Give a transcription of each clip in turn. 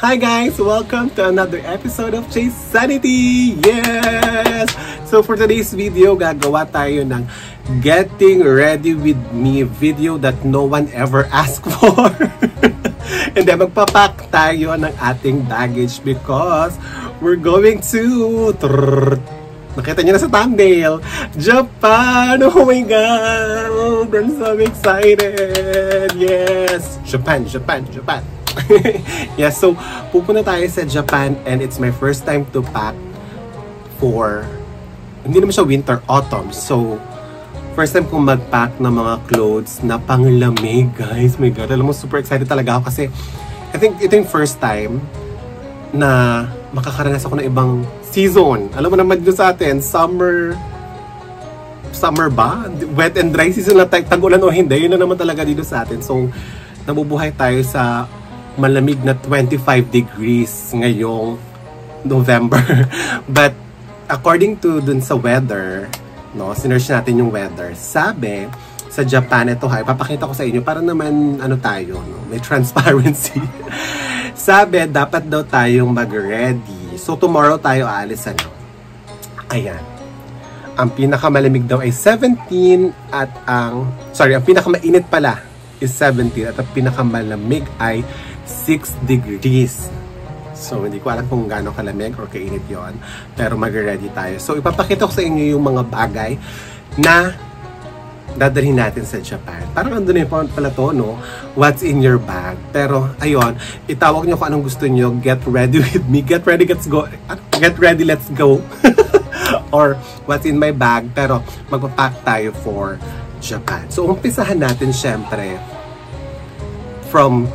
Hi guys! Welcome to another episode of Chase Sanity! Yes! So for today's video, gagawa tayo ng Getting Ready With Me video that no one ever asked for. And then magpapack tayo ng ating baggage because we're going to... Nakita niyo na sa thumbnail, Japan! Oh my God! I'm so excited! Yes! Japan! Yeah, so pupunta tayo sa Japan and it's my first time to pack for, hindi naman siya winter, autumn. So, first time kong mag-pack ng mga clothes na panglamig, guys. My God, alam mo, super excited talaga ako kasi I think ito yung first time na makakaranas ako ng ibang season. Alam mo naman dito sa atin, summer ba? Wet and dry season na tag-ulan o hindi. Yun na naman talaga dito sa atin. So, nabubuhay tayo sa malamig na 25 degrees ngayong November. But, according to dun sa weather, no, sinearch natin yung weather. Sabi, sa Japan, ito ha, ipapakita ko sa inyo para naman, ano tayo, no, may transparency. Sabi, dapat daw tayong mag-ready. So, tomorrow tayo aalis, ano. Ayan. Ang pinakamalamig daw ay 17 at ang pinakamainit pala is 17 at ang pinakamalamig ay 6 degrees. So, hindi ko alam kung gaano kalamig or kainit yon, pero mag-ready tayo. So, ipapakita ko sa inyo yung mga bagay na dadalhin natin sa Japan. Parang andun yung pala to, no? What's in your bag? Pero, ayun, itawag nyo kung anong gusto nyo. Get ready with me. Get ready, let's go. Get ready, let's go. Or, what's in my bag? Pero, magpapack tayo for Japan. So, umpisahan natin, syempre, from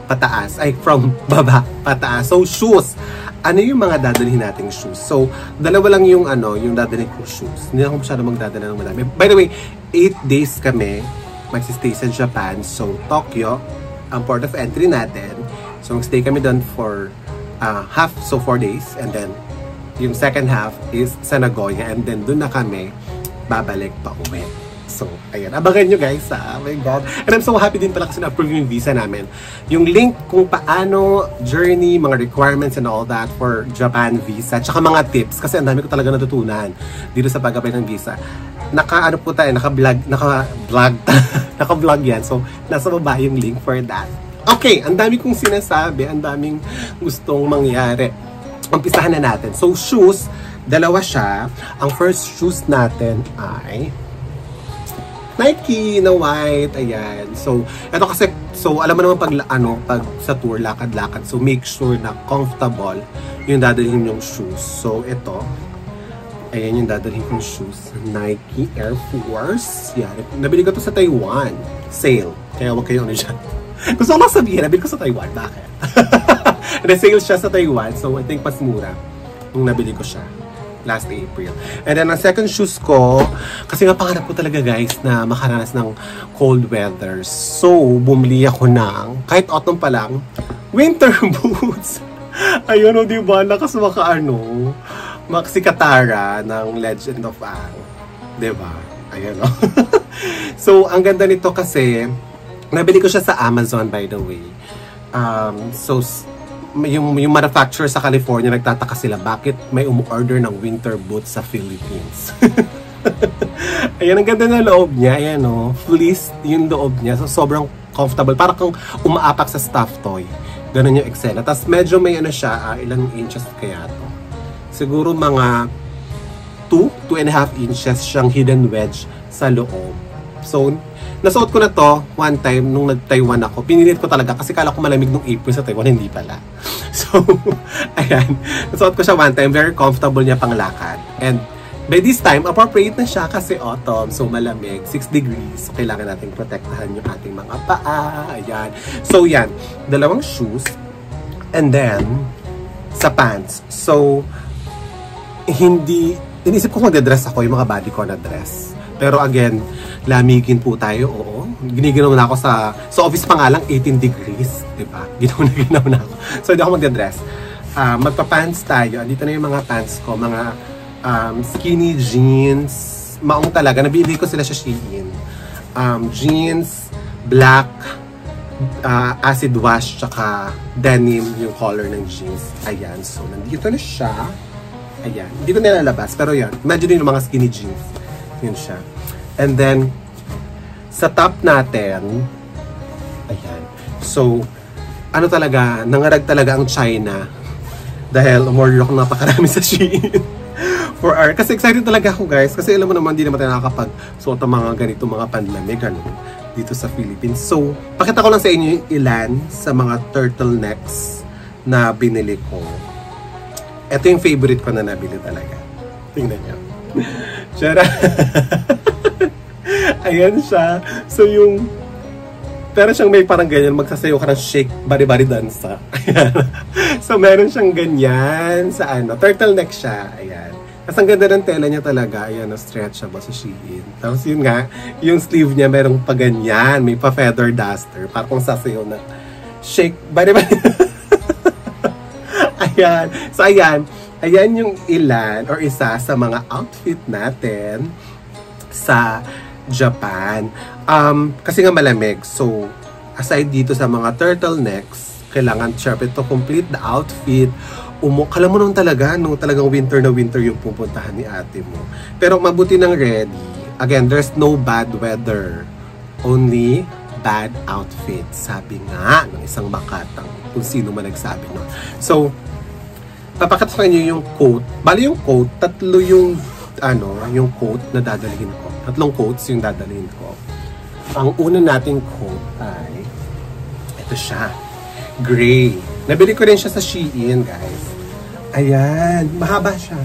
baba pataas. So, shoes. Ano yung mga dadalhin nating shoes? So, dalawa lang yung yung dadalhin kong shoes. Hindi ako masyado magdadala ng madami. By the way, 8 days kami magsistay sa Japan. So, Tokyo, ang port of entry natin. So, stay kami doon for half, so 4 days. And then, yung second half is sa Nagoya. And then, doon na kami babalik pa uwi. So, ayan. Abangan nyo guys, oh my God. And I'm so happy din pala kasi na-approve yung visa namin. Yung link kung paano, journey, mga requirements and all that for Japan visa. Tsaka mga tips. Kasi ang dami ko talaga natutunan dito sa pag-apply ng visa. Naka-vlog yan. So, nasa baba yung link for that. Okay, ang dami kong sinasabi. Ang daming gustong mangyari. Umpisahan na natin. So, shoes, dalawa siya. Ang first shoes natin ay Nike na white, ayan. So, ito kasi, so alam mo naman pag sa tour, lakad-lakad. So, make sure na comfortable yung dadalhin yung shoes. So, ito, ayan yung dadalhin yung shoes. Nike Air Force. Yan. Nabili ko to sa Taiwan. Sale. Kaya wag kayo dyan. Gusto ko lang sabihin, nabili ko sa Taiwan. Bakit? Na-sale siya sa Taiwan. So, I think mas mura nung nabili ko siya last April. And then, ang second shoes ko, kasi nga pangarap ko talaga guys na makaranas ng cold weather. So, bumili ako ng, kahit autumn pa lang, winter boots. Ayun o, diba? Nakasumaka Maxi Katara ng Legend of Aang. Diba? Ayun o. So, ang ganda nito kasi, nabili ko siya sa Amazon by the way. So, yung manufacturer sa California, nagtataka sila bakit may umu-order ng winter boots sa Philippines. Ayan, ang ganda na loob niya. Ayan o, fleece yung loob niya. So, sobrang comfortable. Parang kung umaapak sa stuffed toy. Ganun yung eksena. Tapos medyo may siya, ilang inches kaya to. Siguro mga 2.5 inches siyang hidden wedge sa loob. So, nasuot ko na to one time nung nag-Taiwan ako. Pinilit ko talaga kasi kala ko malamig nung April sa Taiwan. Hindi pala. So, ayan. Nasuot ko siya one time. Very comfortable niya pang lakad. And by this time, appropriate na siya kasi autumn. So, malamig. 6 degrees. So, kailangan natin protektahan yung ating mga paa. Ayan. So, yan. Dalawang shoes. And then, sa pants. So, inisip ko kung dress ako yung mga body ko na dress. Pero again, lamigin po tayo, oo. Giniginaw na ako sa office pa nga lang, 18 degrees. Diba? Ginaw na ako. So, hindi ako magdadress. Magpa-pants tayo. Dito na yung mga pants ko. Mga skinny jeans. Maong talaga. Nabili ko sila sa Shein. Jeans, black, acid wash tsaka denim yung color ng jeans. Ayan, so nandito na siya. Ayan, hindi ko nilalabas pero yan, imagine yung mga skinny jeans. Yun siya. And then sa top natin, ayan, so ano talaga, nangarag talaga ang China dahil umorder ako napakarami sa Shein for our, kasi excited talaga ako guys, kasi alam mo naman, hindi naman tayo nakakapag-suot ng mga ganito mga panlamig dito sa Philippines. So, pakita ko lang sa inyo yung ilan sa mga turtlenecks na binili ko. Ito yung favorite ko na nabili talaga. Tingnan nyo. Tara! Ayan siya. So, yung pero siyang may parang ganyan, magsasayo ka ng shake, bari-bari dansa. Ayan. So, meron siyang ganyan sa ano, turtleneck siya. Ayan. Kasi ang ganda ng tela niya talaga. Ayan, stretchable sa Shein. Tapos yun nga, yung sleeve niya merong pa ganyan, may pa feather duster. Para kung sasayaw ng shake, bari-bari. Ayan. So, ayan. Ayan yung ilan or isa sa mga outfit natin sa Japan. Kasi nga malamig. So, aside dito sa mga turtlenecks, kailangan syempre to complete the outfit. Kala mo nung talaga, nung talagang winter na winter yung pupuntahan ni ate mo. Pero mabuti nang ready. Again, there's no bad weather. Only bad outfit. Sabi nga ng isang makatang kung sino man nagsabi no. So, papakita sa inyo yung coat. Bali yung coat, tatlo yung yung coat na dadalhin ko. Tatlong coats yung dadalhin ko. Ang una nating coat ay ito siya. Gray. Nabili ko rin siya sa Shein, guys. Ayan. Mahaba siya.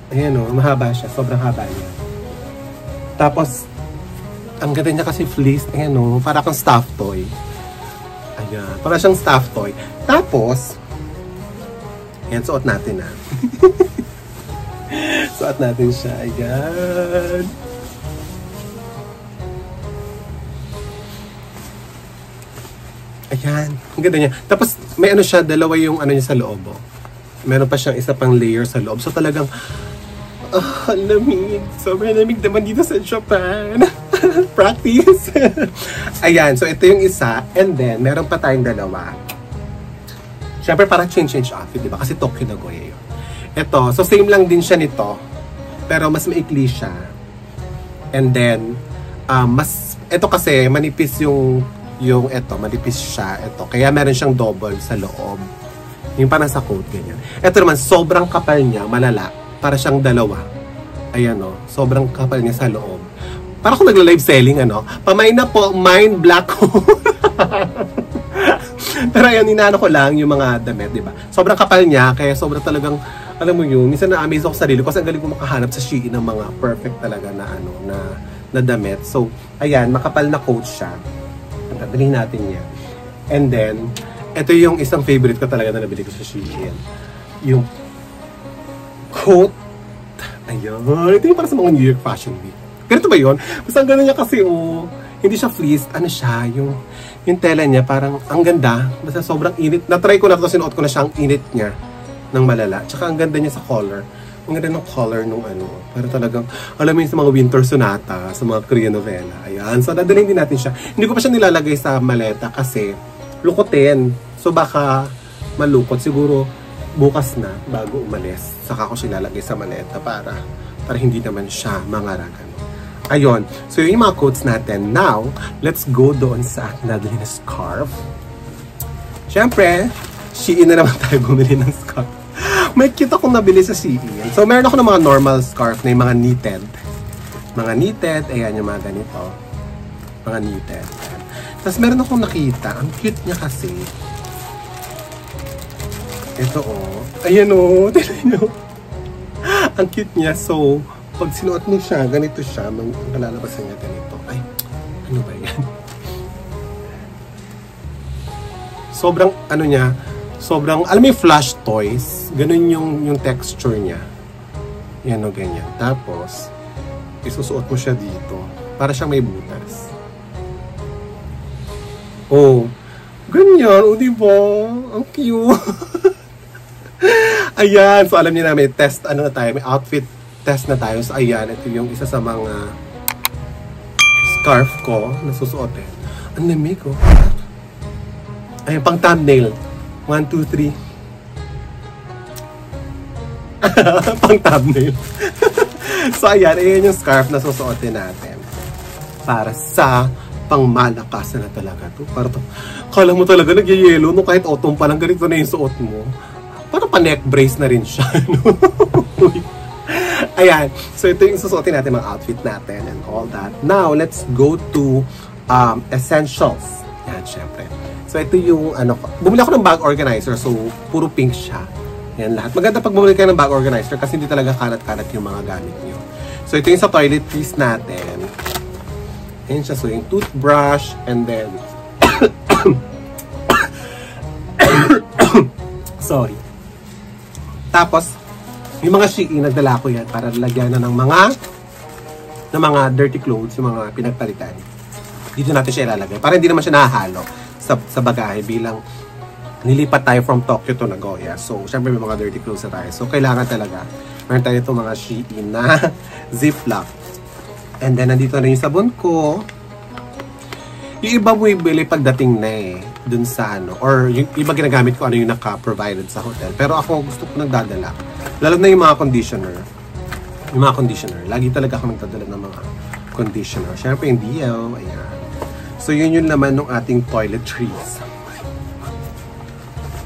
Ayan o. Mahaba siya. Sobrang haba niya. Tapos, ang ganda niya kasi fleece. Ayan o. Para kang stuffed toy. Ayan. Para siyang stuffed toy. Tapos, ayan. Suot natin ha. Suot natin siya. Ayan. Ayan. Ang ganda niya. Tapos, may ano siya. Dalawa yung ano niya sa loob. Oh. Meron pa siyang isa pang layer sa loob. So, talagang, lamig. Sobrang lamig naman dito sa Japan. Practice. Ayan. So, ito yung isa. And then, meron pa tayong dalawa. Siyempre, parang change outfit, diba? Kasi Tokyo Nagoya yun. Ito. So, same lang din siya nito. Pero, mas maikli siya. And then, ito kasi, manipis yung ito, manipis siya. Ito. Kaya, meron siyang double sa loob. Yung parang sa coat, ganyan. Ito naman, sobrang kapal niya, malala. Para siyang dalawa. Ayan, o. Sobrang kapal niya sa loob. Para kung nagla-live selling, ano. Pamain na po, mine black hole. Pero ayan, inaano ko lang yung mga damit, diba? Sobrang kapal niya, kaya sobrang talagang, alam mo yun, minsan na-amaze ako sa sarili ko kasi ang galing ko makahanap sa Shein ng mga perfect talaga na, na damit. So, ayan, makapal na coat siya. Tatalhin natin yan. And then, ito yung isang favorite ko talaga na nabili ko sa Shein. Yung coat. Ayun. Ito yung para sa mga New York Fashion Week. Ganito ba yun? Basta ang ganda niya kasi, hindi siya fleeced. Ano siya? Yung tela niya, parang ang ganda. Basta sobrang init. Na-try ko na ito, sinuot ko na siya ang init niya ng malala. Tsaka ang ganda niya sa color. Ang ganda ng color nung Pero talagang, alam mo yung sa mga winter sonata, sa mga Korean novela. Ayan. So, dadalhin din natin siya. Hindi ko pa siya nilalagay sa maleta kasi lukutin. So, baka malukot. Siguro, bukas na, bago umalis. Saka ko siya ilalagay sa maleta para hindi naman siya mangaragan. Ayun. So, yung mga coats natin. Now, let's go doon sa nadali na scarf. Siyempre, Shein na naman tayo bumili ng scarf. May cute akong nabili sa Shein. So, meron ako ng mga normal scarf na yung mga knitted. Mga knitted. Ayan yung mga ganito. Mga knitted. Tapos, meron akong nakita. Ang cute niya kasi. Ito Ayan tignan nyo. Ang cute niya. So, pag sinuot mo siya, ganito siya. Malalabasan niya ganito. Ay, ano ba yan? Sobrang, niya, sobrang, alam mo yung flash toys? Ganun yung texture niya. Yan ganyan. Tapos, isusuot mo siya dito. Para siyang may butas. Ganyan. Diba? Ang cute. Ayan. So, alam niyo na, may test, na tayo, may outfit test na tayo. So, ayan. Ito yung isa sa mga scarf ko na susuotin. Ang lamig, Ayun, pang thumbnail. 1, 2, 3. Pang thumbnail. So, ayan yung scarf na susuotin natin. Para sa pang malakasan na talaga to. Para to, kala mo talaga nag-yellow no, kahit autumn pa lang ganito na yung suot mo. Para pa neck brace na rin siya. Ayan. So, ito yung susuotin natin mga outfit natin and all that. Now, let's go to essentials. Yan, syempre. So, ito yung, bumili ako ng bag organizer. So, puro pink siya. Yan lahat. Maganda pag bumili kayo ng bag organizer kasi hindi talaga kalat-kalat yung mga gamit nyo. So, ito yung sa toiletries natin. Yan siya. So, yung toothbrush and then sorry. Tapos, yung mga Shein, nagdala ko yan para lagyan na ng mga dirty clothes, yung mga pinagpalitan. Dito natin siya ilalagay. Para hindi naman siya nahahalo sa bagahe bilang nilipat tayo from Tokyo to Nagoya. So, syempre may mga dirty clothes na tayo. So, kailangan talaga meron tayo itong mga Shein na ziplock. And then, nandito na rin yung sabon ko. Yung iba mo ibili pagdating na dun sa or yung iba ginagamit ko yung naka-provided sa hotel. Pero ako gusto ko nagdadala. Lalo na yung mga conditioner. Yung mga conditioner. Lagi talaga ako nagdadala ng mga conditioner. Syempre yung Dio. Ayan. So, yun yung naman ng ating toiletries.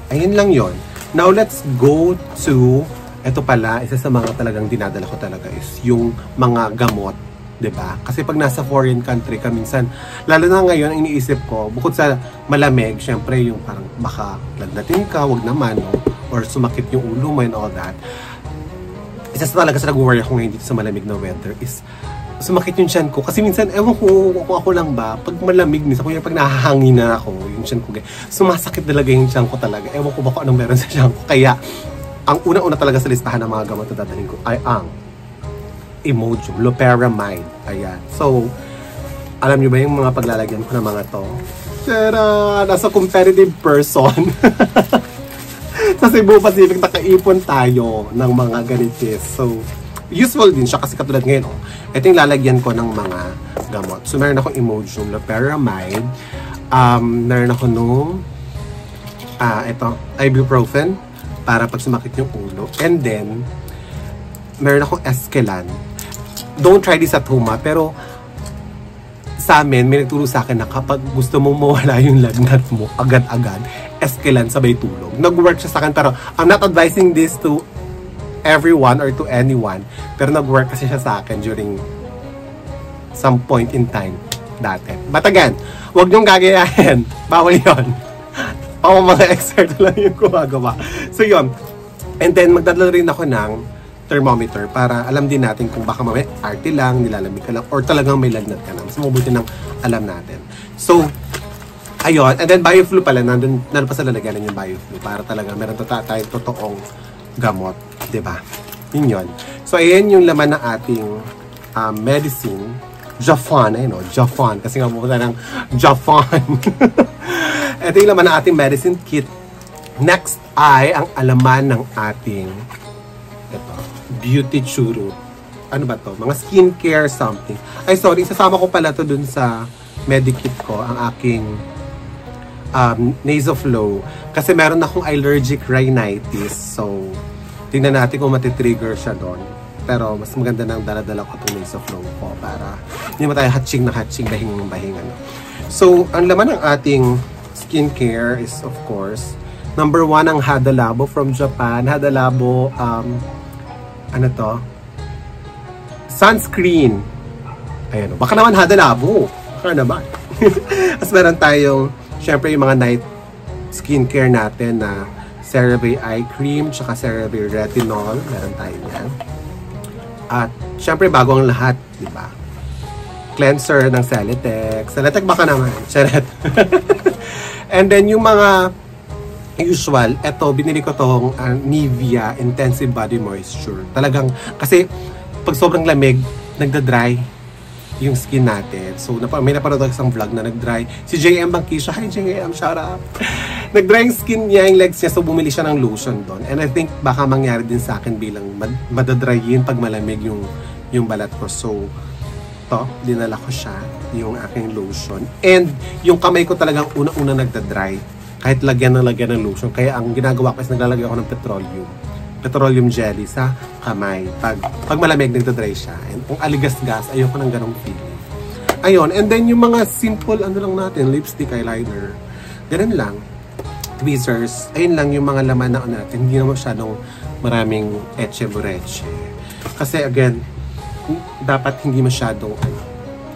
Ayun lang yon. Now, let's go to, ito pala, isa sa mga talagang dinadala ko talaga is yung mga gamot. Diba? Kasi pag nasa foreign country ka minsan, lalo na ngayon, ang iniisip ko, bukod sa malamig, syempre yung parang baka lagnatin ka, wag naman, no? Or sumakit yung ulo mo and all that. Isa sa talaga sa nag-worry ako ngayon dito sa malamig na weather is sumakit yung tiyan ko. Kasi minsan, ewan ko kung ako lang ba, pag malamig, minsan kung pag nahahangin na ako, yung tiyan ko, sumasakit talaga yung tiyan ko talaga. Ewan ko ba kung anong meron sa tiyan ko. Kaya, ang una-una talaga sa listahan ng mga gamot na dadalhin ko ay ang Imodium, loperamide. Ayan. So, alam nyo ba yung mga paglalagyan ko ng mga to? Pero, nasa competitive person. Sa Cebu Pacific, nakaipon tayo ng mga ganitis. So, useful din siya kasi katulad ngayon, ito yung lalagyan ko ng mga gamot. So, meron akong Imodium, loperamide. Meron ako nung ito, ibuprofen para pag sumakit yung ulo. And then, meron akong Eskelan. Don't try this at home, pero sa amin, may nagturo sa akin na kapag gusto mong mawala yung lagnat mo, agad-agad, Eskelan sabay tulog. Nag-work siya sa akin, pero I'm not advising this to everyone or to anyone. Pero nag-work kasi siya sa akin during some point in time dati. But again, huwag niyong gagayahin. Bawal yun. Pang mga expert lang yung gumagawa. So yun. And then, magdadala rin ako ng thermometer para alam din natin kung baka mamaya arte lang, nilalamig ka lang, or talagang may lagnat ka na. Mas mabuti nang alam natin. So, ayun. And then, BioFlu pala. Nandun pa sa lalagyan yung BioFlu para talaga meron tayo totoong gamot. Diba? Yun yun. So, ayan yung laman ng ating medicine. Jafan. Ayun o. Jafan. Kasi nga pupunta ng Jafan. Ito yung laman ng ating medicine kit. Next ay ang alaman ng ating beauty churro. Ano ba to? Mga skincare something. Ay, sorry. Isasama ko pala to dun sa medikit ko. Ang aking Nasoflow. Kasi meron akong allergic rhinitis. So, tingnan natin kung matitrigger siya doon. Pero, mas maganda nang daladala ko itong Nasoflow ko para hindi mo tayo hatching na hatching, bahing ng bahing. So, ang laman ng ating skincare is, of course, number 1 ang Hada Labo from Japan. Hada Labo, ano to? Sunscreen. Ayan. Baka naman Hada Labo. Baka naman. As meron tayong, syempre yung mga night skincare natin na CeraVe Eye Cream, tsaka CeraVe Retinol. Meron tayo yan. At, syempre bago ang lahat, di ba? Cleanser ng Celotex. Celotex baka naman. Charet. And then yung mga usual, eto, binili ko tong Nivea Intensive Body Moisture. Talagang, kasi pag sobrang lamig, nagda-dry yung skin natin. So, may napanood ako isang vlog na nag-dry. Si JM Bangkisha, hi JM, shout out. Nag-dry yung skin niya, yung legs niya, so bumili siya ng lotion doon. And I think baka mangyari din sa akin bilang madadryin pag malamig yung balat ko. So, to, dinala ko siya, yung aking lotion. And yung kamay ko talagang una-una nagda-dry. kahit lagyan ng lotion. Kaya ang ginagawa ko is naglalagay ako ng petroleum jelly sa kamay. Pag malamig, nagdadry siya. And kung aligas-gas, ayoko ng ganong feeling. Ayun, and then yung mga simple, ano lang natin, lipstick, eyeliner, ganun lang. Tweezers, ayun lang yung mga laman na natin. Hindi na masyadong maraming etche-bureche. Kasi again, dapat hindi masyadong,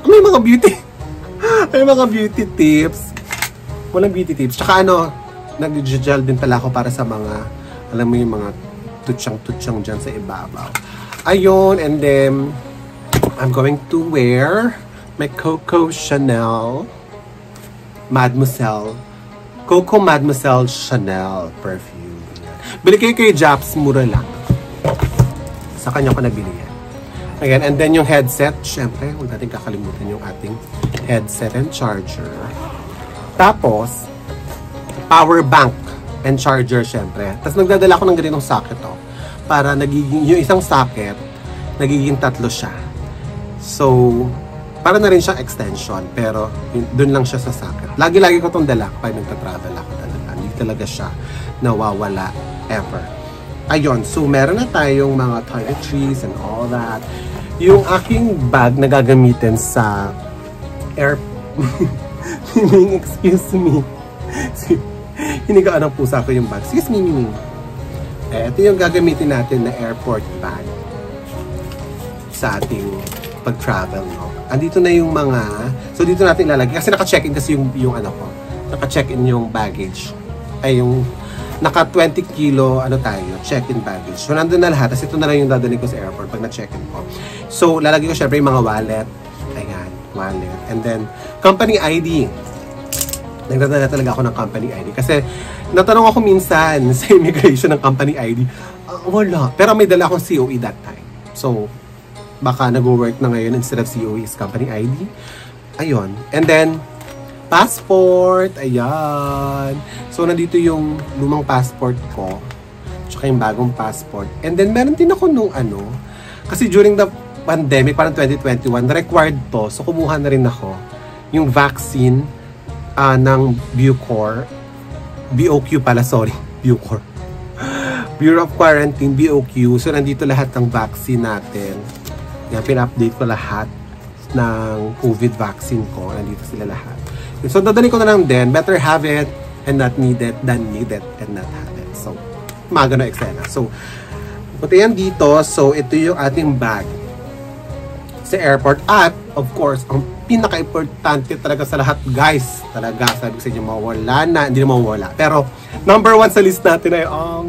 may mga beauty, may mga beauty tips. Walang beauty tips. Tsaka nag-gel din pala ako para sa mga, alam mo yung mga tutsang-tutsang dyan sa ibabaw. Ayun, and then, I'm going to wear my Coco Mademoiselle Chanel perfume. Bili kayo kay Japs, mura lang. Sa kanya ko nabili yan. Again, and then yung headset, syempre, huwag natin kakalimutan yung ating headset and charger. Tapos, power bank and charger, syempre. Tapos nagdadala ko ng ganitong socket, para yung isang socket, nagiging 3 siya. So, para na rin siyang extension, pero dun lang siya sa socket. Lagi-lagi ko itong dala kapag nagta-travel ako talaga. Hindi talaga siya nawawala ever. Ayun, so meron na tayong mga toiletries and all that. Yung aking bag na gagamitin sa excuse me. Hinigaan ng pusa ko yung bag. Excuse me, Miming. Ito yung gagamitin natin na airport bag sa ating pag-travel, Andito na yung mga, so dito natin ilalagay. Kasi naka-check-in kasi yung ano ko. Naka-check-in yung baggage. Ay, yung naka 20 kilo, tayo, check-in baggage. So, nandun na lahat. Tapos ito na lang yung dadalhin ko sa airport pag na-check-in ko. So, lalagay ko syempre yung mga wallet. Ayan, wallet. And then, company ID. Nagdadala talaga ako ng company ID. Kasi, natanong ako minsan sa immigration ng company ID. Wala. Pero may dala akong COE that time. So, baka nag-work na ngayon instead of COE is company ID. Ayun. And then, passport. Ayan. So, nandito yung lumang passport ko. Tsaka yung bagong passport. And then, meron din ako nung kasi during the pandemic, parang 2021, required to. So, kumuha na rin ako yung vaccine ng Bucor. BOQ pala, sorry. Bucor. Bureau of Quarantine, BOQ. So, nandito lahat ng vaccine natin. Yan, pina-update ko lahat ng COVID vaccine ko. Nandito sila lahat. So, dadali ko na lang din. Better have it and not need it than need it and not have it. So, mga gano'ng eksena. So, punta yan dito. So, ito yung ating bag sa airport. At, of course, ang pinaka-importante talaga sa lahat, guys. Talaga, sabi ko sa inyo, mawala na. Hindi na mawala. Pero, number 1 sa list natin ay ang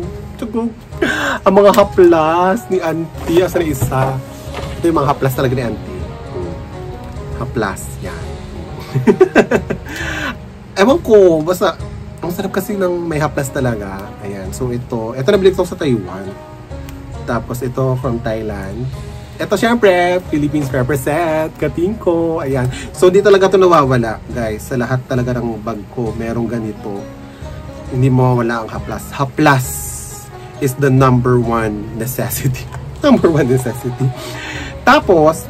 mga haplas ni Auntie. Asa na isa? Ito yung mga haplas talaga ni Auntie. Haplas, yan. Ewan ko, basta ang sarap kasi ng may haplas talaga. Ayan, so ito nabili ko sa Taiwan. Tapos ito from Thailand. Ito syempre, Philippines represent, katingko. Ayan, so di talaga ito nawawala, guys. Sa lahat talaga ng bag ko, merong ganito. Hindi mawawala ang haplas. Haplas is the number 1 necessity. Number 1 necessity. Tapos,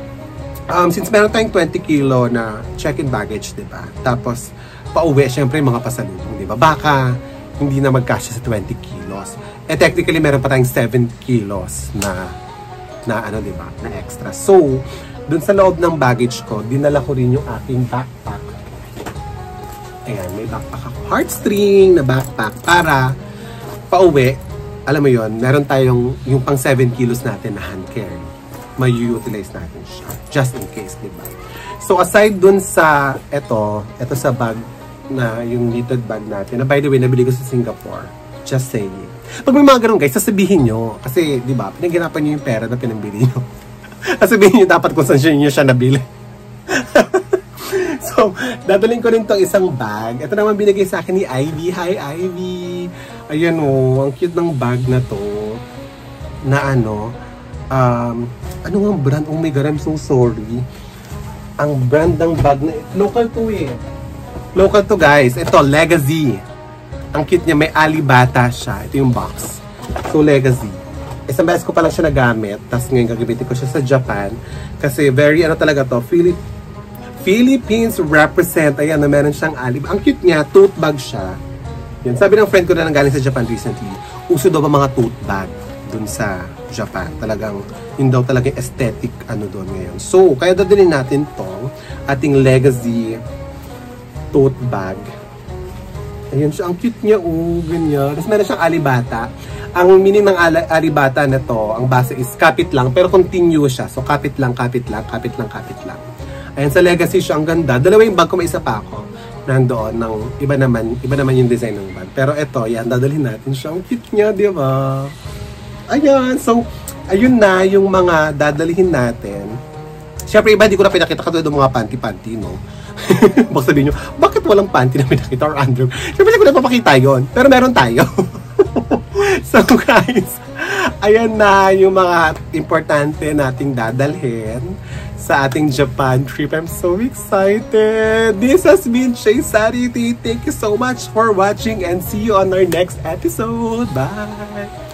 since meron tayong 20 kilo na check-in baggage, diba? Tapos, pauwi, syempre mga pasalubong, diba? Baka, hindi na magkasya sa 20 kilos. Technically, meron pa tayong 7 kilos na diba? Na extra. So, dun sa loob ng baggage ko, dinala ko rin yung aking backpack. Ayan, may backpack ako. Heartstring na backpack para pauwi, alam mo yon, meron tayong yung pang 7 kilos natin na hand carry. May-utilize natin siya. Just in case, diba? So, aside dun sa ito sa bag na yung knitted bag natin, na by the way, nabili ko sa Singapore. Just saying. Pag may mga ganun, guys, sasabihin nyo. Kasi, diba, pinaghirapan nyo yung pera na pinambili nyo. Sasabihin nyo dapat kung saan nyo siya nabili. So, dadalhin ko rin tong isang bag. Ito naman binigay sa akin ni Ivy. Hi, Ivy! Ayan o, ang cute ng bag na to. Na ano nga brand? Oh my God, I'm so sorry. Ang brand ng bag na local to eh. Local to, guys. Ito, Legacy. Ang cute niya, may alibata siya. Ito yung box. So, Legacy. Isang beses ko pa lang siya nagamit. Tapos ngayon gagamitin ko siya sa Japan. Kasi very talaga to. Philippines represent. Ayan, na meron siyang alibata. Ang cute niya, tote bag siya. Yan. Sabi ng friend ko na nanggaling sa Japan recently, uso daw ba mga tote bag dun sa Japan. Talagang, yun daw talagang aesthetic ano doon ngayon. So, kaya dadalhin natin tong ating Legacy tote bag. Ayan siya. Ang cute niya. Ganyan. Tapos meron siyang alibata. Ang meaning ng alibata na to, ang base is kapit lang, pero continuous siya. So, kapit lang, kapit lang, kapit lang, kapit lang. Ayan, sa Legacy siya. Ang ganda. Dalawa yung bag ko, may isa pa ako. Nandoon ng iba naman yung design ng bag. Pero ito, yan, dadalhin natin siya. Ang cute niya, di ba? Ayan. So, ayun na yung mga dadalhin natin. Siyempre, iba, hindi ko na pinakita katulad ng mga panty-panty, no? Baka sabihin nyo, bakit walang panty na pinakita or underwear? Siyempre, hindi ko na papakita yun. Pero meron tayo. So, guys, ayan na yung mga importante nating dadalhin sa ating Japan trip. I'm so excited! This has been Shea Sariti. Thank you so much for watching and see you on our next episode. Bye!